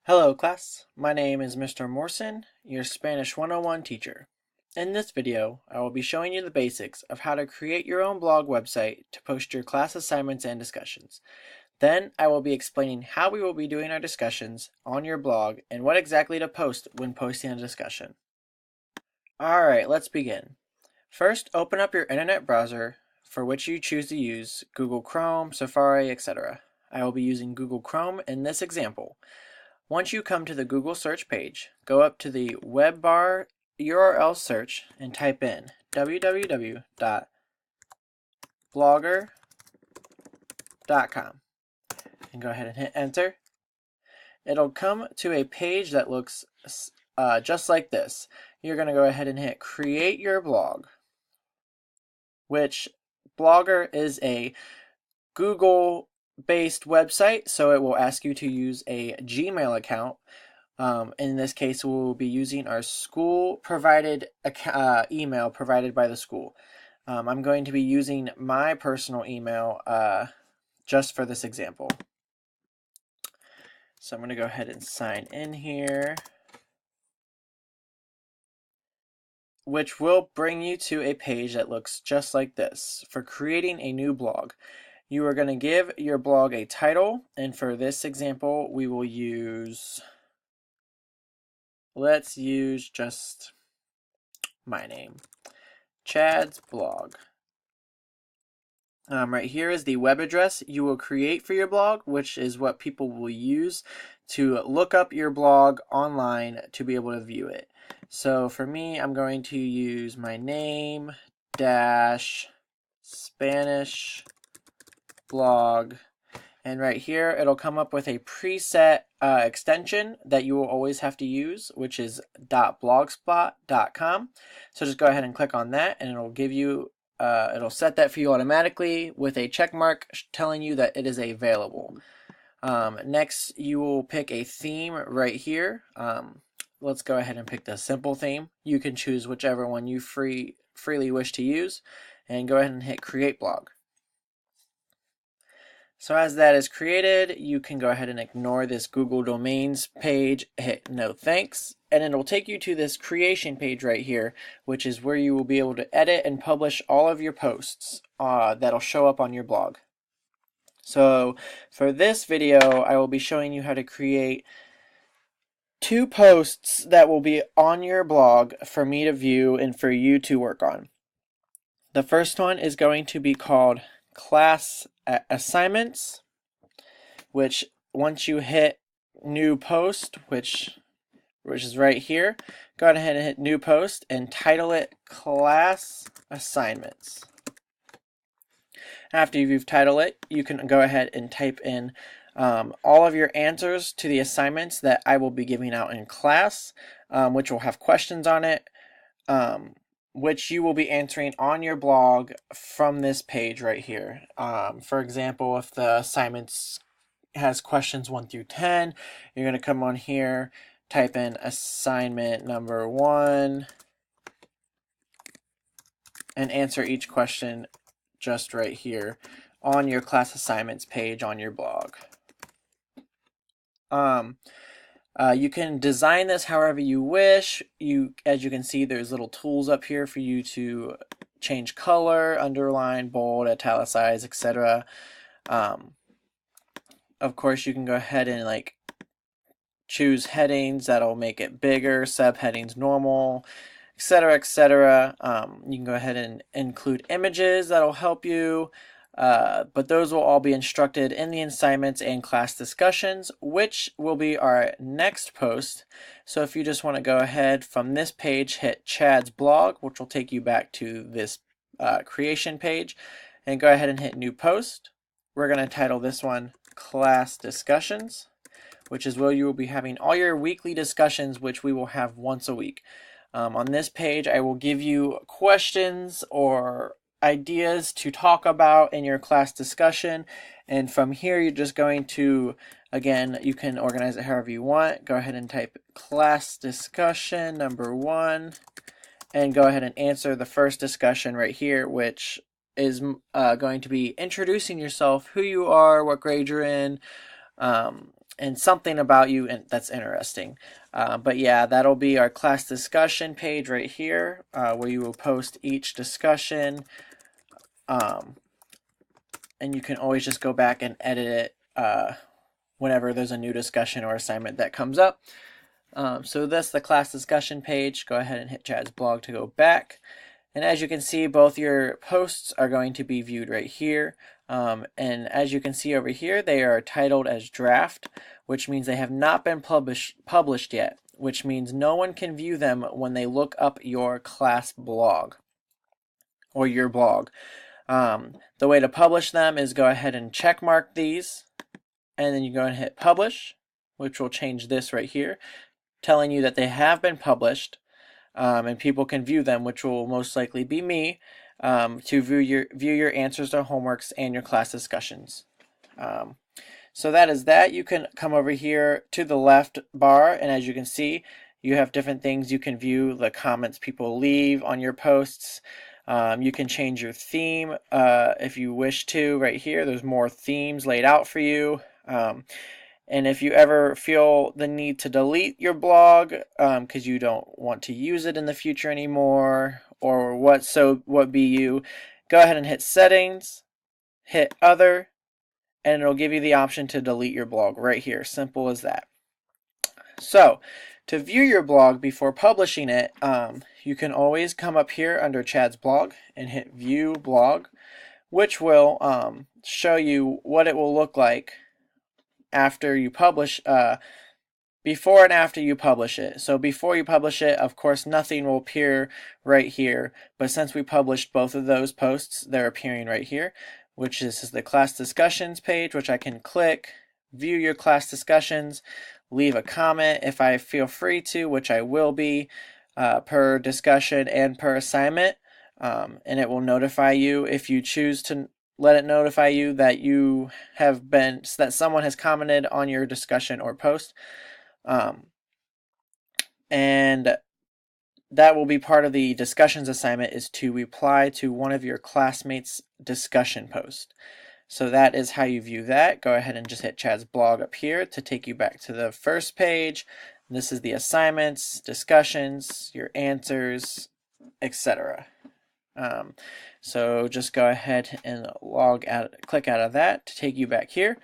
Hello class, my name is Mr. Morrison, your Spanish 101 teacher. In this video, I will be showing you the basics of how to create your own blog website to post your class assignments and discussions. Then I will be explaining how we will be doing our discussions on your blog and what exactly to post when posting a discussion. Alright, let's begin. First, open up your internet browser for which you choose to use, Google Chrome, Safari, etc. I will be using Google Chrome in this example. Once you come to the Google search page, go up to the web bar URL search and type in www.blogger.com and go ahead and hit enter. It'll come to a page that looks just like this. You're going to go ahead and hit create your blog, which Blogger is a Google based website, so it will ask you to use a Gmail account. In this case, we'll be using our school provided email provided by the school. I'm going to be using my personal email just for this example. So I'm going to go ahead and sign in here, which will bring you to a page that looks just like this for creating a new blog. You are going to give your blog a title, and for this example, we will use, let's use just my name, Chad's blog. Right here is the web address you will create for your blog, which is what people will use to look up your blog online to be able to view it. So for me, I'm going to use my name dash Spanish blog, and right here it'll come up with a preset extension that you will always have to use, which is .blogspot.com. So just go ahead and click on that, and it'll give you it'll set that for you automatically with a check mark telling you that it is available. Next, you will pick a theme right here. Let's go ahead and pick the simple theme. You can choose whichever one you freely wish to use, and go ahead and hit create blog. So as that is created, you can go ahead and ignore this Google Domains page, hit no thanks, and it will take you to this creation page right here, which is where you will be able to edit and publish all of your posts that'll show up on your blog. So for this video, I will be showing you how to create 2 posts that will be on your blog for me to view and for you to work on. The first one is going to be called class assignments, which once you hit new post, which is right here, go ahead and hit new post and title it class assignments. After you've titled it, you can go ahead and type in all of your answers to the assignments that I will be giving out in class, which will have questions on it, which you will be answering on your blog from this page right here. For example, if the assignments has questions 1 through 10, you're going to come on here, type in assignment number 1, and answer each question just right here on your class assignments page on your blog. You can design this however you wish. As you can see, there's little tools up here for you to change color, underline, bold, italicize, etc. Of course, you can go ahead and choose headings that'll make it bigger, subheadings normal, etc., etc. You can go ahead and include images that'll help you. But those will all be instructed in the assignments and class discussions, which will be our next post. So if you just want to go ahead from this page, hit Chad's blog, which will take you back to this creation page, and go ahead and hit new post. We're going to title this one class discussions, which is where you will be having all your weekly discussions, which we will have once a week. On this page, I will give you questions or ideas to talk about in your class discussion, and from here you're just going to, again, you can organize it however you want. Go ahead and type class discussion number 1 and go ahead and answer the first discussion right here, which is going to be introducing yourself, who you are, what grade you're in, and something about you and that's interesting. But yeah, that'll be our class discussion page right here, where you will post each discussion, and you can always just go back and edit it whenever there's a new discussion or assignment that comes up. So that's the class discussion page. Go ahead and hit Chad's blog to go back. And as you can see, both your posts are going to be viewed right here. And as you can see over here, they are titled as draft, which means they have not been published yet, which means no one can view them when they look up your class blog or your blog. The way to publish them is go ahead and check mark these, and then you go and hit publish, which will change this right here, telling you that they have been published. And people can view them, which will most likely be me, to view your answers to homeworks and your class discussions. So that is that. You can come over here to the left bar, and as you can see, you have different things you can view, the comments people leave on your posts. You can change your theme if you wish to right here. There's more themes laid out for you. And if you ever feel the need to delete your blog because you don't want to use it in the future anymore, or what be you, go ahead and hit settings, hit other, and it'll give you the option to delete your blog right here. Simple as that. So to view your blog before publishing it, you can always come up here under Chad's blog and hit view blog, which will show you what it will look like after you publish, before and after you publish it. So before you publish it, of course, nothing will appear right here, but since we published both of those posts, they're appearing right here, which is the class discussions page, which I can click, view your class discussions, leave a comment if I feel free to, which I will be, per discussion and per assignment, and it will notify you if you choose to let it notify you that that someone has commented on your discussion or post. And that will be part of the discussions assignment, is to reply to one of your classmates' discussion posts. So that is how you view that. Go ahead and just hit Chad's blog up here to take you back to the first page. This is the assignments, discussions, your answers, etc. So just go ahead and click out of that to take you back here.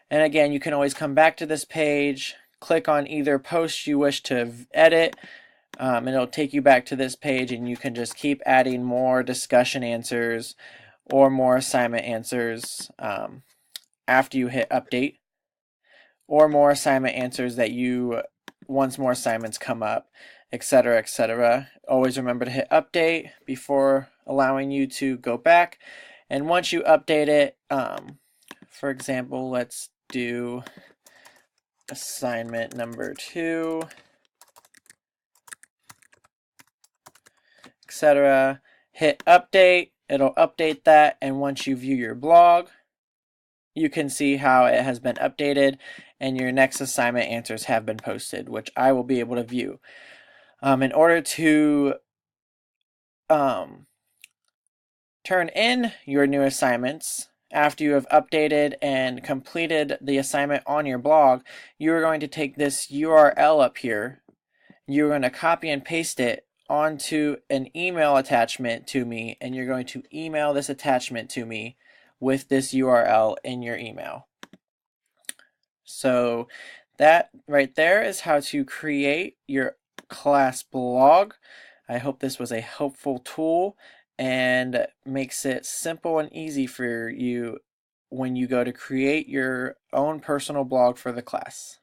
And again, you can always come back to this page, click on either post you wish to edit, and it'll take you back to this page, and you can just keep adding more discussion answers or more assignment answers after you hit update, or more assignment answers once more assignments come up, etc., etc. Always remember to hit update before allowing you to go back. And once you update it, for example, let's do assignment number 2, etc. Hit update, it'll update that, and once you view your blog, you can see how it has been updated and your next assignment answers have been posted, which I will be able to view. In order to turn in your new assignments after you have updated and completed the assignment on your blog, you are going to take this URL up here. You're going to copy and paste it onto an email attachment to me, and you're going to email this attachment to me with this URL in your email. So that right there is how to create your class blog. I hope this was a helpful tool and makes it simple and easy for you when you go to create your own personal blog for the class.